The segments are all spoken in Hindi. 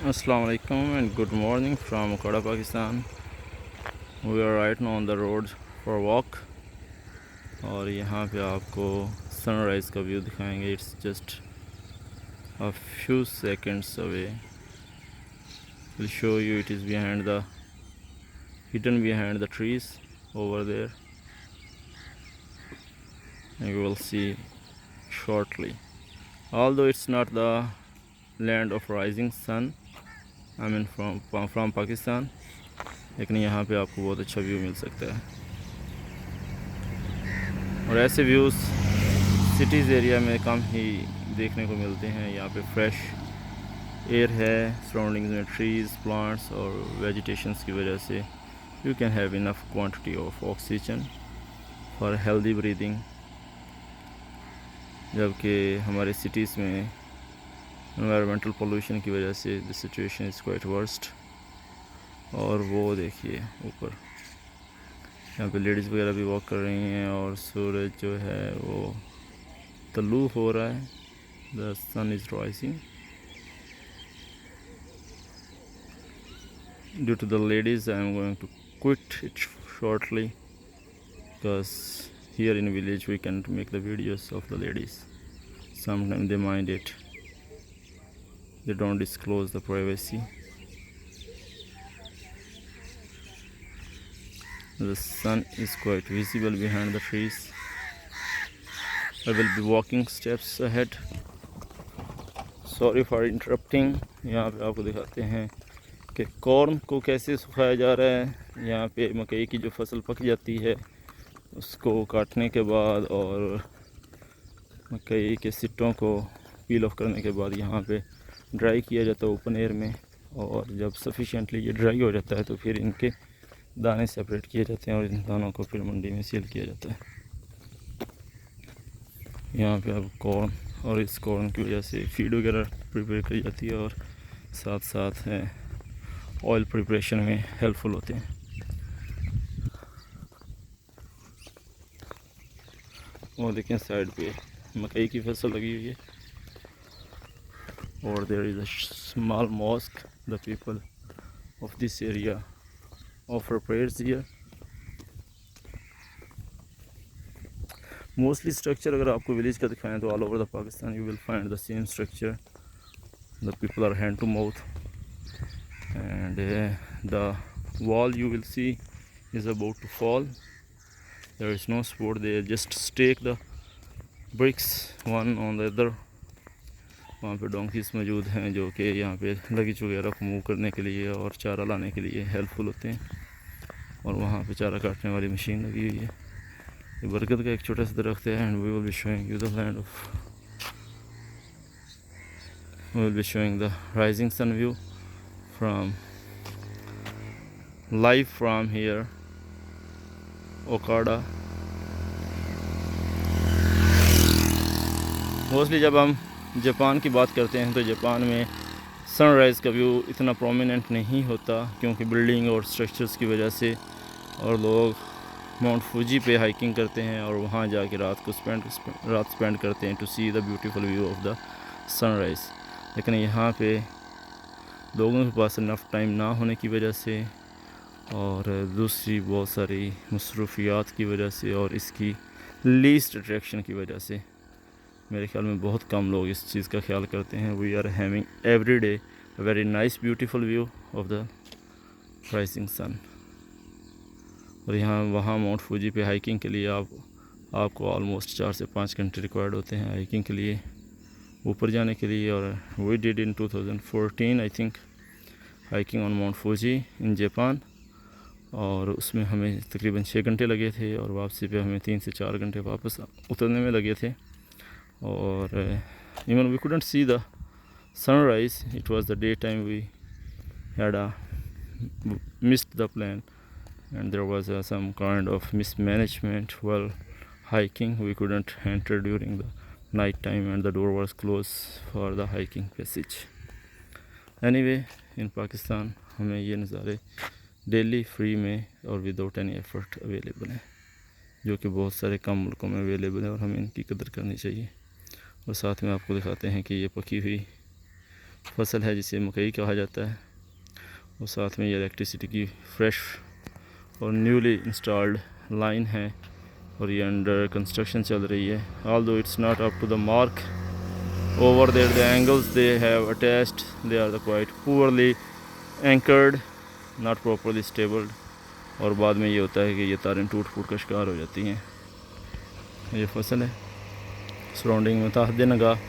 Assalamu alaikum and good morning from Okada, Pakistan. We are right now on the road for a walk और यहाँ पे आपको सनराइज़ का व्यू दिखाएंगे. It's just a few seconds away. We'll show you. It is hidden behind the trees over there, and you will see shortly. Although it's not the land of rising sun, I mean from Pakistan, लेकिन यहाँ पे आपको बहुत अच्छा व्यू मिल सकता है. और ऐसे व्यूज़ सिटीज़ एरिया में कम ही देखने को मिलते हैं. यहाँ पे फ्रेश एयर है, सराउंडिंग्स में ट्रीज़, प्लांट्स और वेजिटेशंस की वजह से you can have enough quantity of oxygen for healthy breathing. जबकि हमारे सिटीज़ में एनवायरमेंटल पोल्यूशन की वजह से the situation is quite worst. और वो देखिए ऊपर यहाँ पे लेडीज़ वगैरह भी वॉक कर रही हैं और सूरज जो है वो तल्लू हो रहा है. The sun is rising. Due to the ladies, I am going to quit it shortly because here in village we can't make the videos of the ladies. Sometimes they mind it. They don't disclose the privacy. The sun is quite visible behind the trees. I will be walking steps ahead. Sorry for interrupting. यहाँ पे आपको दिखाते हैं कि कॉर्न को कैसे सुखाया जा रहा है. यहाँ पे मकई की जो फसल पक जाती है उसको काटने के बाद और मकई के सिट्टों को पील ऑफ करने के बाद यहाँ पे ड्राई किया जाता है ओपन एयर में. और जब सफिशिएंटली ये ड्राई हो जाता है तो फिर इनके दाने सेपरेट किए जाते हैं और इन दानों को फिर मंडी में सेल किया जाता है. यहाँ पे अब कॉर्न और इस कॉर्न की वजह से फीड वगैरह प्रिपेयर की जाती है और साथ साथ ऑयल प्रिपरेशन में हेल्पफुल होते हैं. और देखें साइड पे मकई की फसल लगी हुई है. और there is a small mosque. The people of this area offer prayers here. Mostly structure अगर आपको विलेज का दिखाएं तो all over the Pakistan you will find the same structure. The people are hand to mouth and the wall you will see is about to fall. There is no support. They just stake the bricks one on the other. वहाँ पे डोंकीज मौजूद हैं जो कि यहाँ पे लगेज वगैरह को मूव करने के लिए और चारा लाने के लिए हेल्पफुल होते हैं. और वहाँ पे चारा काटने वाली मशीन लगी हुई है. ये बरगद का एक छोटा सा दरख्त है. And we will be showing you the land of we will be showing the rising sun view from live from here Okada. मोस्टली जब हम जापान की बात करते हैं तो जापान में सनराइज़ का व्यू इतना प्रोमिनेंट नहीं होता क्योंकि बिल्डिंग और स्ट्रक्चर्स की वजह से. और लोग माउंट फूजी पे हाइकिंग करते हैं और वहाँ जाके रात स्पेंड करते हैं to see the beautiful view of the sunrise. लेकिन यहाँ पे लोगों के पास इनफ टाइम ना होने की वजह से और दूसरी बहुत सारी मसरूफियात की वजह से और इसकी लीस्ट अट्रैक्शन की वजह से मेरे ख्याल में बहुत कम लोग इस चीज़ का ख्याल करते हैं. We are having every day a very nice beautiful view of the rising sun. और यहाँ वहाँ माउंट फूजी पे हाइकिंग के लिए आपको ऑलमोस्ट 4 से 5 घंटे रिक्वायर्ड होते हैं हाइकिंग के लिए, ऊपर जाने के लिए. और we did in 2014 I think hiking on mount Fuji in Japan. और उसमें हमें तकरीबन 6 घंटे लगे थे और वापसी पे हमें 3 से 4 घंटे वापस उतरने में लगे थे. और even we couldn't see the sunrise. It was the day time. We had missed the plan and there was some kind of mismanagement while hiking. We couldn't enter during the night time and the door was closed for the hiking passage. Anyway, in Pakistan हमें ये नज़ारे डेली फ्री में और विदाउट एनी एफर्ट अवेलेबल हैं, जो कि बहुत सारे कम मुल्कों में अवेलेबल है और हमें इनकी कदर करनी चाहिए. और साथ में आपको दिखाते हैं कि ये पकी हुई फसल है जिसे मकई कहा जाता है। और साथ में ये इलेक्ट्रिसिटी की फ्रेश और न्यूली इंस्टॉल्ड लाइन है और ये अंडर कंस्ट्रक्शन चल रही है। Although it's not up to the mark over there, the angles they have attached they are the quite poorly anchored, not properly stabled. और बाद में ये होता है कि ये तारें टूट फूट का शिकार हो जाती हैं। ये फसल है सराउंडिंग में मुतअद्दिद नगाह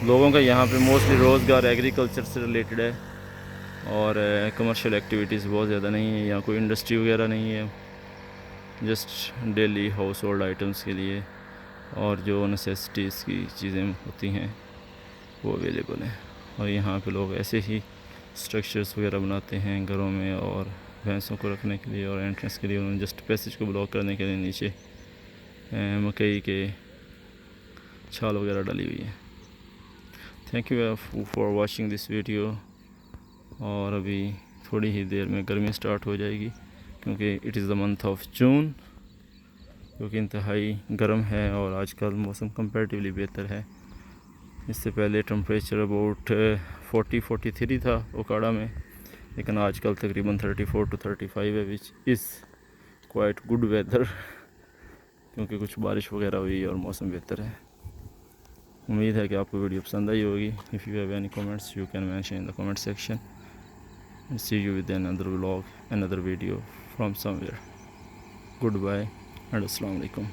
लोगों का यहाँ पे मोस्टली रोज़गार एग्रीकल्चर से रिलेटेड है और कमर्शियल एक्टिविटीज़ बहुत ज़्यादा नहीं है। यहाँ कोई इंडस्ट्री वगैरह नहीं है, just daily house hold items के लिए और जो नेसेसिटीज़ की चीज़ें होती हैं वो अवेलेबल हैं। और यहाँ पे लोग ऐसे ही स्ट्रक्चर्स वगैरह बनाते हैं घरों में और भैंसों को रखने के लिए और एंट्रेंस के लिए उन्होंने जस्ट पैसेज को ब्लॉक करने के लिए नीचे मकई के छाल वगैरह डाली हुई है। Thank you for watching this video. और अभी थोड़ी ही देर में गर्मी स्टार्ट हो जाएगी क्योंकि it is the month of June, क्योंकि इंतहाई गर्म है और आजकल मौसम कंपैरेटिवली बेहतर है। इससे पहले टेम्परेचर अबाउट 40-43 था ओकाड़ा में, लेकिन आजकल तकरीबन 34 to 35 है, which is quite good weather क्योंकि कुछ बारिश वगैरह हुई और मौसम बेहतर है। उम्मीद है कि आपको वीडियो पसंद आई होगी। If you have any comments you can mention in the comment section. See you with another vlog, another video from somewhere. Goodbye and Assalamu alaikum.